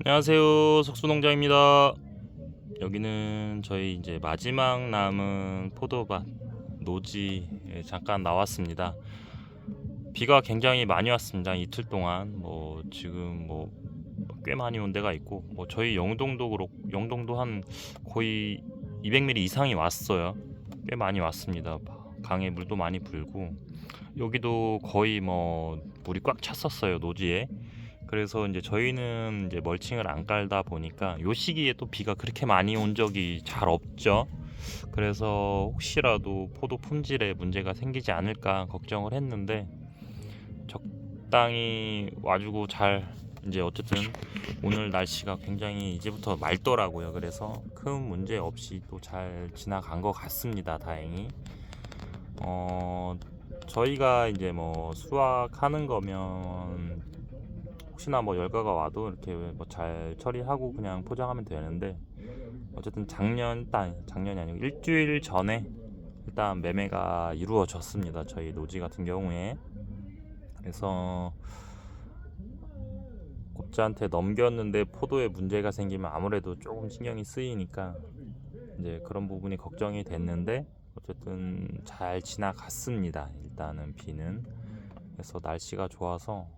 안녕하세요, 석수농장입니다. 여기는 저희 이제 마지막 남은 포도밭 노지에 잠깐 나왔습니다. 비가 굉장히 많이 왔습니다. 이틀 동안 지금 꽤 많이 온 데가 있고, 저희 영동도 그렇고, 영동도 한 거의 200mm 이상이 왔어요. 꽤 많이 왔습니다. 강에 물도 많이 불고, 여기도 거의 물이 꽉 찼었어요, 노지에. 그래서 이제 저희는 이제 멀칭을 안 깔다 보니까 요 시기에 또 비가 그렇게 많이 온 적이 잘 없죠. 그래서 혹시라도 포도 품질에 문제가 생기지 않을까 걱정을 했는데 적당히 와주고 잘, 이제 어쨌든 오늘 날씨가 굉장히 이제부터 맑더라고요. 그래서 큰 문제 없이 또 잘 지나간 것 같습니다. 다행히. 저희가 이제 수확하는 거면 혹시나 열가가 와도 이렇게 잘 처리하고 그냥 포장하면 되는데, 어쨌든 작년이 아니고 일주일 전에 일단 매매가 이루어졌습니다. 저희 노지 같은 경우에. 그래서 곱자한테 넘겼는데 포도에 문제가 생기면 아무래도 조금 신경이 쓰이니까 이제 그런 부분이 걱정이 됐는데, 어쨌든 잘 지나갔습니다. 일단은 비는. 그래서 날씨가 좋아서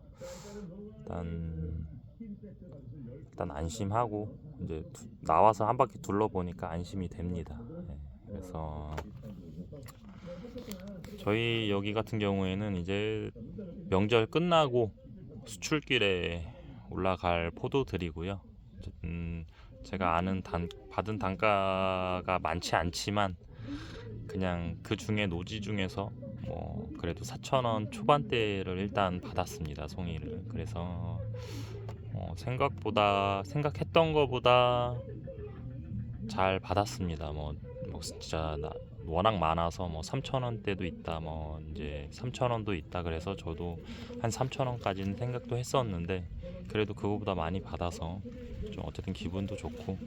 일단 안심하고 이제 나와서 한 바퀴 둘러보니까 안심이 됩니다. 네, 그래서 저희 여기 같은 경우에는 이제 명절 끝나고 수출길에 올라갈 포도들이고요. 어쨌든 제가 받은 단가가 많지 않지만 그냥 그 중에 노지 중에서 그래도 4,000원 초반대를 일단 받았습니다, 송이를. 그래서 생각했던 거보다 잘 받았습니다. 진짜 워낙 많아서 3,000원대도 있다, 이제 3,000원도 있다. 그래서 저도 한 3,000원까지는 생각도 했었는데 그래도 그거보다 많이 받아서 좀 어쨌든 기분도 좋고,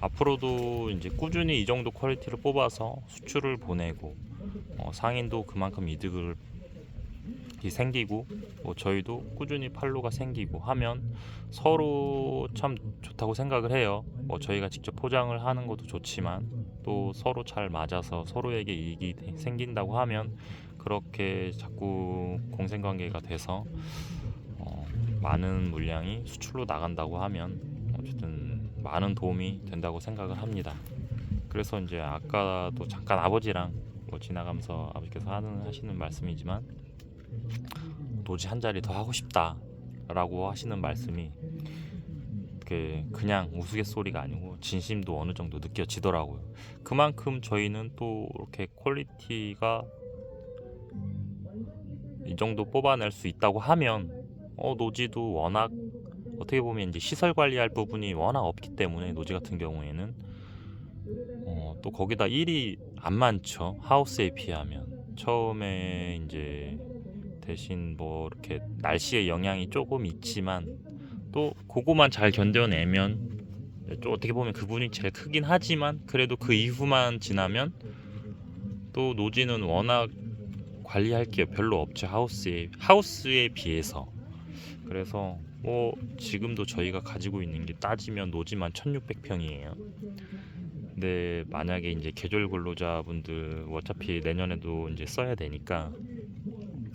앞으로도 이제 꾸준히 이 정도 퀄리티를 뽑아서 수출을 보내고 상인도 그만큼 이득을 생기고 저희도 꾸준히 팔로가 생기고 하면 서로 참 좋다고 생각을 해요. 저희가 직접 포장을 하는 것도 좋지만 또 서로 잘 맞아서 서로에게 이익이 생긴다고 하면, 그렇게 자꾸 공생관계가 돼서 많은 물량이 수출로 나간다고 하면 어쨌든 많은 도움이 된다고 생각을 합니다. 그래서 이제 아까도 잠깐 아버지랑 지나가면서 아버지께서 하시는 말씀이지만, 노지 한 자리 더 하고 싶다라고 하시는 말씀이 그냥 우스갯소리가 아니고 진심도 어느 정도 느껴지더라고요. 그만큼 저희는 또 이렇게 퀄리티가 이 정도 뽑아낼 수 있다고 하면 노지도 워낙, 어떻게 보면 이제 시설 관리할 부분이 워낙 없기 때문에 노지 같은 경우에는 또 거기다 일이 안 많죠. 하우스에 비하면. 처음에 이제 대신 이렇게 날씨의 영향이 조금 있지만 또 그거만 잘 견뎌내면 또 어떻게 보면 그분이 제일 크긴 하지만, 그래도 그 이후만 지나면 또 노지는 워낙 관리할 게 별로 없죠. 하우스에 비해서. 그래서 지금도 저희가 가지고 있는 게 따지면 노지만 1600평이에요. 근데 만약에 이제 계절 근로자분들 어차피 내년에도 이제 써야 되니까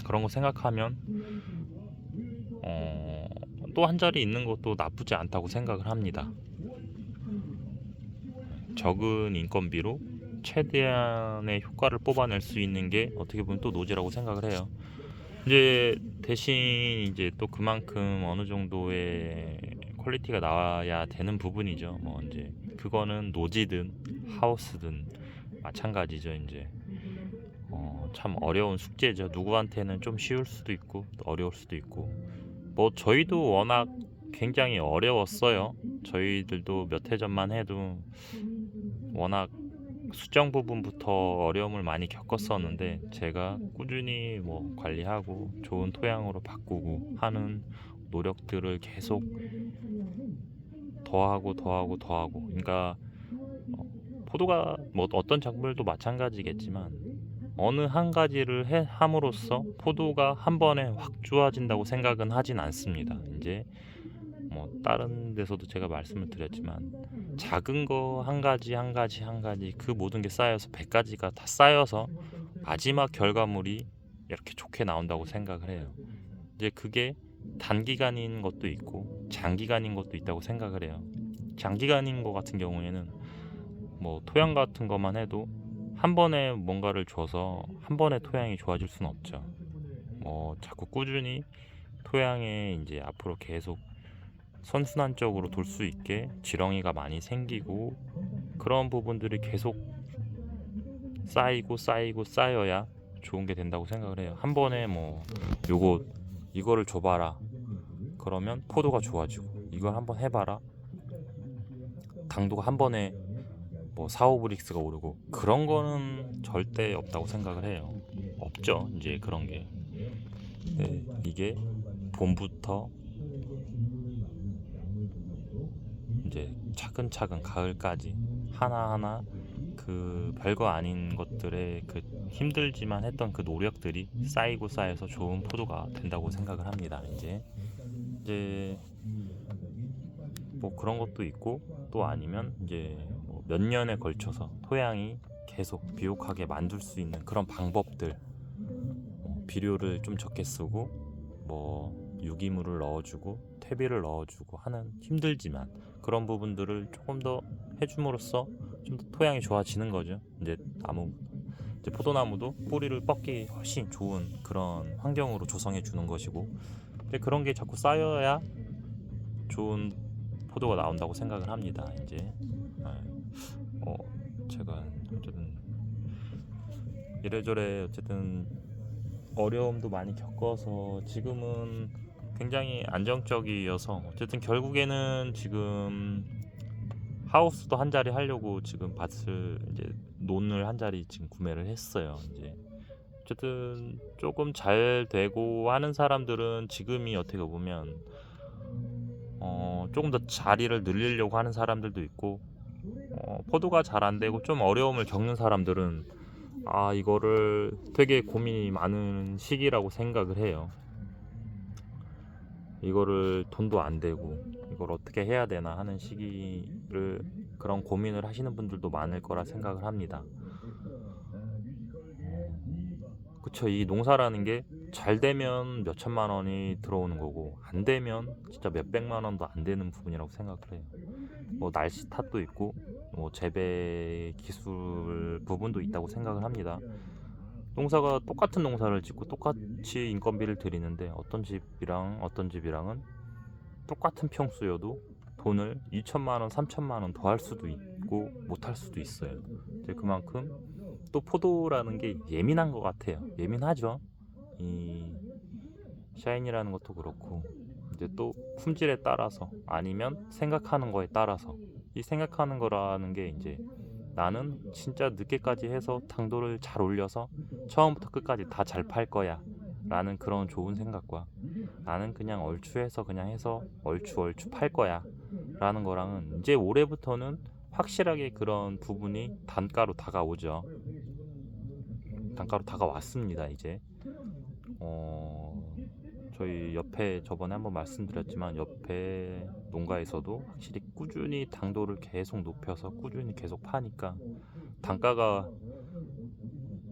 그런 거 생각하면 또 한 자리 있는 것도 나쁘지 않다고 생각을 합니다. 적은 인건비로 최대한의 효과를 뽑아낼 수 있는 게 어떻게 보면 또 노지라고 생각을 해요. 이제 대신 이제 또 그만큼 어느 정도의 퀄리티가 나와야 되는 부분이죠. 이제 그거는 노지든 하우스든 마찬가지죠. 이제 참 어려운 숙제죠. 누구한테는 좀 쉬울 수도 있고 또 어려울 수도 있고, 저희도 워낙 굉장히 어려웠어요. 저희들도 몇 해 전만 해도 워낙 수정 부분부터 어려움을 많이 겪었었는데, 제가 꾸준히 관리하고 좋은 토양으로 바꾸고 하는 노력들을 계속 더하고, 그러니까 포도가 어떤 작물도 마찬가지겠지만 어느 한 가지를 함으로써 포도가 한 번에 확 좋아진다고 생각은 하진 않습니다. 이제 뭐 다른 데서도 제가 말씀을 드렸지만 작은 거 한 가지 한 가지 한 가지 그 모든 게 쌓여서 100가지가 다 쌓여서 마지막 결과물이 이렇게 좋게 나온다고 생각을 해요. 이제 그게 단기간인 것도 있고 장기간인 것도 있다고 생각을 해요. 장기간인 것 같은 경우에는 뭐 토양 같은 것만 해도 한 번에 뭔가를 줘서 한 번에 토양이 좋아질 수는 없죠. 뭐 자꾸 꾸준히 토양에 이제 앞으로 계속 선순환적으로 돌 수 있게 지렁이가 많이 생기고 그런 부분들이 계속 쌓이고 쌓이고 쌓여야 좋은 게 된다고 생각을 해요. 한 번에 뭐 이거를 줘봐라 그러면 포도가 좋아지고 이걸 한번 해봐라 당도가 한 번에 뭐 4, 5브릭스가 오르고 그런 거는 절대 없다고 생각을 해요. 없죠. 이제 그런 게 네, 이게 봄부터 이제 차근차근 가을까지 하나하나 그 별거 아닌 것들의 그 힘들지만 했던 그 노력들이 쌓이고 쌓여서 좋은 포도가 된다고 생각을 합니다. 이제 뭐 그런 것도 있고 또 아니면 이제 뭐 몇 년에 걸쳐서 토양이 계속 비옥하게 만들 수 있는 그런 방법들 비료를 좀 적게 쓰고 뭐 유기물을 넣어주고 퇴비를 넣어주고 하는 힘들지만 그런 부분들을 조금 더 해줌으로써 좀 더 토양이 좋아지는 거죠. 이제 포도나무도 뿌리를 뻗기 훨씬 좋은 그런 환경으로 조성해 주는 것이고 근데 그런 게 자꾸 쌓여야 좋은 포도가 나온다고 생각을 합니다. 제가 어쨌든 이래저래 어쨌든 어려움도 많이 겪어서 지금은 굉장히 안정적이어서 어쨌든 결국에는 지금 하우스도 한 자리 하려고 지금 밭을 이제 논을 한 자리 지금 구매를 했어요. 이제 어쨌든 조금 잘 되고 하는 사람들은 지금이 어떻게 보면 조금 더 자리를 늘리려고 하는 사람들도 있고 포도가 잘 안 되고 좀 어려움을 겪는 사람들은 이거를 되게 고민이 많은 시기라고 생각을 해요. 이거를 돈도 안 되고 이걸 어떻게 해야 되나 하는 시기를 그런 고민을 하시는 분들도 많을 거라 생각을 합니다. 그쵸. 이 농사라는 게 잘 되면 몇 천만 원이 들어오는 거고 안 되면 진짜 몇 백만 원도 안 되는 부분이라고 생각을 해요. 뭐 날씨 탓도 있고 뭐 재배 기술 부분도 있다고 생각을 합니다. 농사가 똑같은 농사를 짓고 똑같이 인건비를 들이는데 어떤 집이랑은 똑같은 평수여도 돈을 2천만 원, 3천만 원 더 할 수도 있고 못 할 수도 있어요. 이제 그만큼 또 포도라는 게 예민한 것 같아요. 예민하죠. 이 샤인이라는 것도 그렇고 이제 또 품질에 따라서 아니면 생각하는 거에 따라서 이 생각하는 거라는 게 이제 나는 진짜 늦게까지 해서 당도를 잘 올려서 처음부터 끝까지 다 잘 팔 거야 라는 그런 좋은 생각과 나는 그냥 얼추해서 그냥 해서 얼추 팔 거야 라는 거랑은 이제 올해부터는 확실하게 그런 부분이 단가로 다가오죠. 단가로 다가왔습니다. 이제 저희 옆에 저번에 한번 말씀드렸지만 옆에 농가에서도 확실히 꾸준히 당도를 계속 높여서 꾸준히 계속 파니까 단가가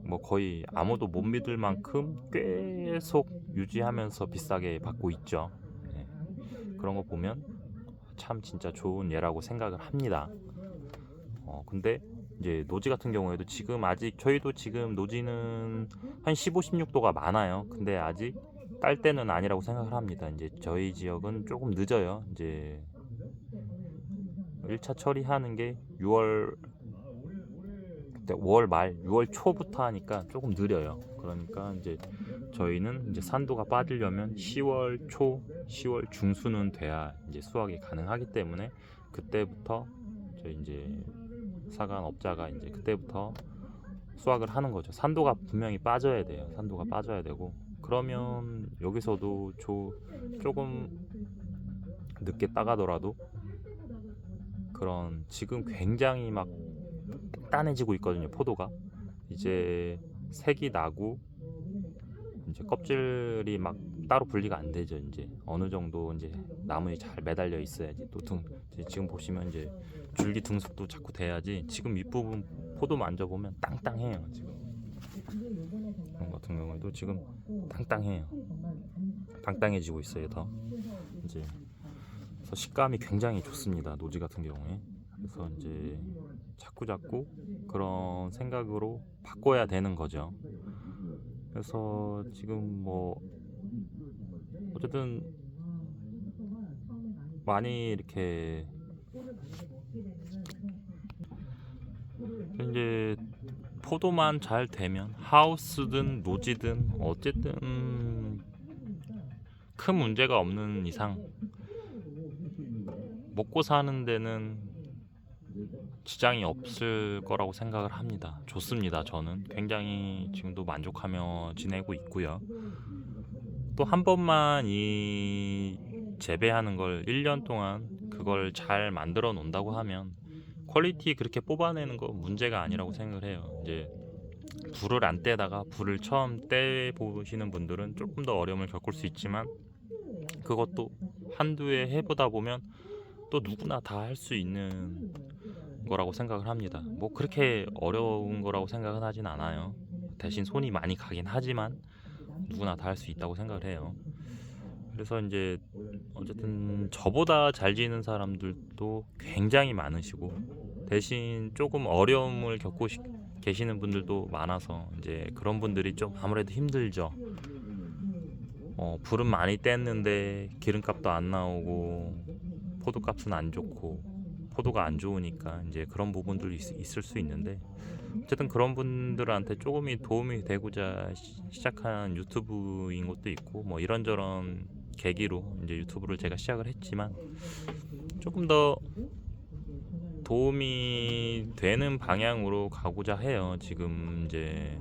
뭐 거의 아무도 못 믿을 만큼 계속 유지하면서 비싸게 받고 있죠. 네. 그런 거 보면 참 진짜 좋은 예라고 생각을 합니다. 근데 이제 노지 같은 경우에도 지금 아직 저희도 지금 노지는 한 15, 16도가 많아요. 근데 아직 딸 때는 아니라고 생각을 합니다. 이제 저희 지역은 조금 늦어요. 이제 1차 처리하는 게 5월 말, 6월 초부터 하니까 조금 느려요. 그러니까 이제 저희는 이제 산도가 빠지려면 10월 초, 10월 중순은 돼야 이제 수확이 가능하기 때문에 그때부터 저희 이제 사간업자가 이제 그때부터 수확을 하는 거죠. 산도가 분명히 빠져야 돼요. 산도가 빠져야 되고 그러면 여기서도 조금 늦게 따가더라도 그런 지금 굉장히 막 단단해지고 있거든요. 포도가 이제 색이 나고 이제 껍질이 막 따로 분리가 안 되죠. 이제 어느 정도 이제 나무에 잘 매달려 있어야지 또 지금 보시면 이제 줄기 등속도 자꾸 돼야지. 지금 윗부분 포도 만져보면 땅땅해요. 지금 이런 같은 경우에도 지금 땅땅해요. 땅땅해지고 있어요. 더 이제 그래서 식감이 굉장히 좋습니다. 노지 같은 경우에. 그래서 이제 자꾸 그런 생각으로 바꿔야 되는 거죠. 그래서 지금 뭐 어쨌든 많이 이렇게 이제 포도만 잘 되면 하우스든 노지든 어쨌든 큰 문제가 없는 이상 먹고 사는 데는 지장이 없을 거라고 생각을 합니다. 좋습니다. 저는 굉장히 지금도 만족하며 지내고 있고요. 또 한 번만 이 재배하는 걸 1년 동안 그걸 잘 만들어 놓는다고 하면 퀄리티 그렇게 뽑아내는 거 문제가 아니라고 생각을 해요. 이제 불을 안 떼다가 불을 처음 떼 보시는 분들은 조금 더 어려움을 겪을 수 있지만 그것도 한두 해 해보다 보면 또 누구나 다 할 수 있는 거라고 생각을 합니다. 뭐 그렇게 어려운 거라고 생각은 하진 않아요. 대신 손이 많이 가긴 하지만 누구나 다 할 수 있다고 생각을 해요. 그래서 이제 어쨌든 저보다 잘 지는 사람들도 굉장히 많으시고 대신 조금 어려움을 겪고 계시는 분들도 많아서 이제 그런 분들이 좀 아무래도 힘들죠. 불은 많이 뗐는데 기름값도 안 나오고 포도값은 안 좋고 포도가 안 좋으니까 이제 그런 부분들이 있을 수 있는데 어쨌든 그런 분들한테 조금이 도움이 되고자 시작한 유튜브인 것도 있고 뭐 이런저런 계기로 이제 유튜브를 제가 시작을 했지만 조금 더 도움이 되는 방향으로 가고자 해요. 지금 이제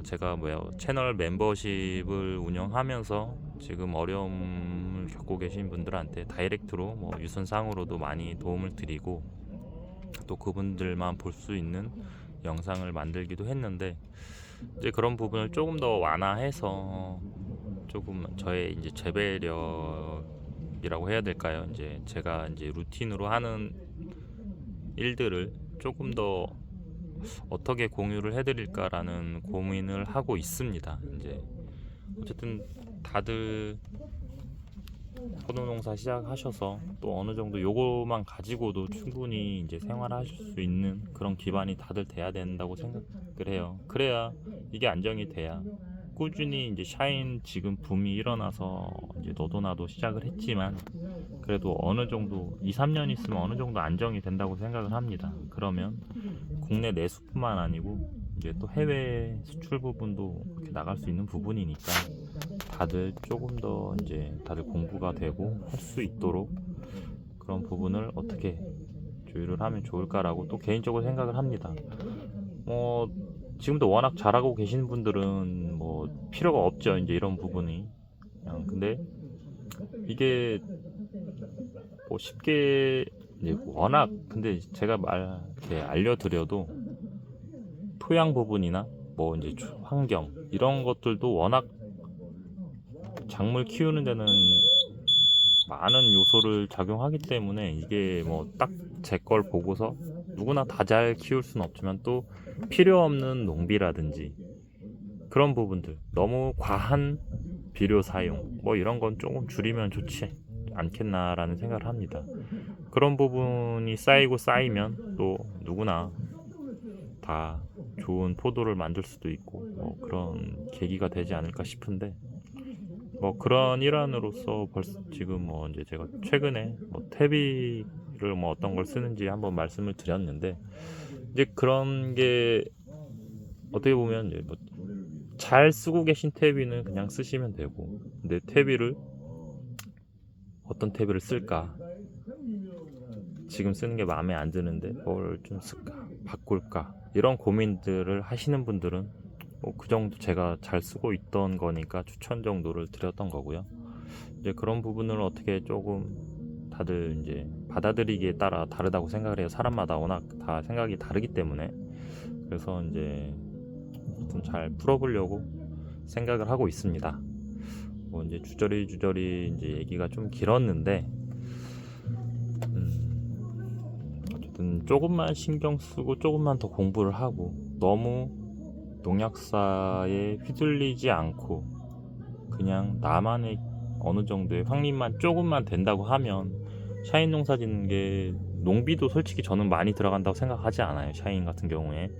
제가 채널 멤버십을 운영하면서 지금 어려움을 겪고 계신 분들한테 다이렉트로 뭐 유선상으로도 많이 도움을 드리고 또 그분들만 볼 수 있는 영상을 만들기도 했는데 이제 그런 부분을 조금 더 완화해서 조금 저의 이제 재배력이라고 해야 될까요? 이제 제가 이제 루틴으로 하는 일들을 조금 더 어떻게 공유를 해드릴까라는 고민을 하고 있습니다. 이제 어쨌든 다들 포도농사 시작하셔서 또 어느 정도 요거만 가지고도 충분히 이제 생활하실 수 있는 그런 기반이 다들 돼야 된다고 생각을 해요. 그래야 이게 안정이 돼야 꾸준히 이제 샤인 지금 붐이 일어나서 이제 너도 나도 시작을 했지만 그래도 어느 정도 2, 3년 있으면 어느 정도 안정이 된다고 생각을 합니다. 그러면 국내 내수뿐만 아니고 이제 또 해외 수출 부분도 그렇게 나갈 수 있는 부분이니까 다들 조금 더 이제 다들 공부가 되고 할 수 있도록 그런 부분을 어떻게 조율을 하면 좋을까라고 또 개인적으로 생각을 합니다. 지금도 워낙 잘하고 계신 분들은 뭐 필요가 없죠. 이제 이런 부분이 근데 이게 뭐 쉽게 이제 워낙 근데 제가 이렇게 알려드려도 토양 부분이나 뭐 이제 환경 이런 것들도 워낙 작물 키우는 데는 많은 요소를 작용하기 때문에 이게 뭐 딱 제 걸 보고서 누구나 다 잘 키울 수는 없지만 또 필요 없는 농비라든지 그런 부분들 너무 과한 비료 사용 뭐 이런 건 조금 줄이면 좋지 않겠나라는 생각을 합니다. 그런 부분이 쌓이면 또 누구나 다 좋은 포도를 만들 수도 있고 뭐 그런 계기가 되지 않을까 싶은데 뭐 그런 일환으로서 벌써 지금 뭐 이제 제가 최근에 뭐 퇴비를 뭐 어떤 걸 쓰는지 한번 말씀을 드렸는데 이제 그런 게 어떻게 보면 이제 뭐 잘 쓰고 계신 퇴비는 그냥 쓰시면 되고 근데 퇴비를 어떤 퇴비를 쓸까 지금 쓰는 게 마음에 안 드는데 뭘 좀 쓸까 바꿀까 이런 고민들을 하시는 분들은 그 정도 제가 잘 쓰고 있던 거니까 추천 정도를 드렸던 거고요. 이제 그런 부분을 어떻게 조금 다들 이제 받아들이기에 따라 다르다고 생각을 해요. 사람마다 워낙 다 생각이 다르기 때문에 그래서 이제 좀 잘 풀어보려고 생각을 하고 있습니다. 뭐 이제 주저리 이제 얘기가 좀 길었는데, 어쨌든 조금만 신경 쓰고 조금만 더 공부를 하고 너무 농약사에 휘둘리지 않고 그냥 나만의 어느 정도의 확립만 조금만 된다고 하면 샤인 농사 짓는 게 농비도 솔직히 저는 많이 들어간다고 생각하지 않아요. 샤인 같은 경우에.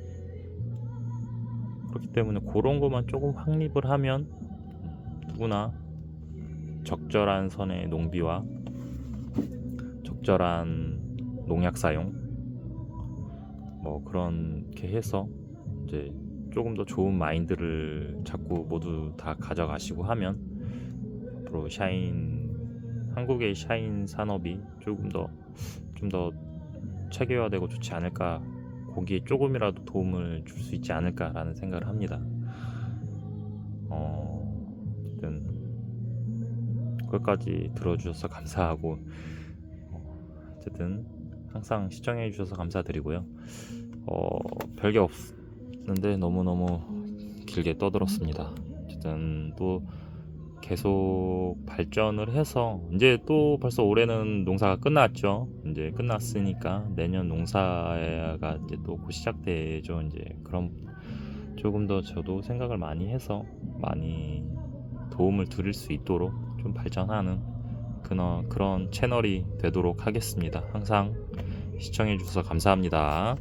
그렇기 때문에 그런 것만 조금 확립을 하면 누구나 적절한 선의 농비와 적절한 농약 사용 뭐 그렇게 해서 이제 조금 더 좋은 마인드를 자꾸 모두 다 가져가시고 하면 앞으로 한국의 샤인 산업이 조금 더 좀 더 체계화되고 좋지 않을까, 거기에 조금이라도 도움을 줄 수 있지 않을까라는 생각을 합니다. 어쨌든 끝까지 들어주셔서 감사하고, 어쨌든 항상 시청해 주셔서 감사드리고요. 별게 없는데 너무너무 길게 떠들었습니다. 어쨌든 또 계속 발전을 해서 이제 또 벌써 올해는 농사가 끝났죠. 이제 끝났으니까 내년 농사가 이제 또 곧 시작되죠. 이제 그럼 조금 더 저도 생각을 많이 해서 많이 도움을 드릴 수 있도록 좀 발전하는 그런 채널이 되도록 하겠습니다. 항상 시청해 주셔서 감사합니다.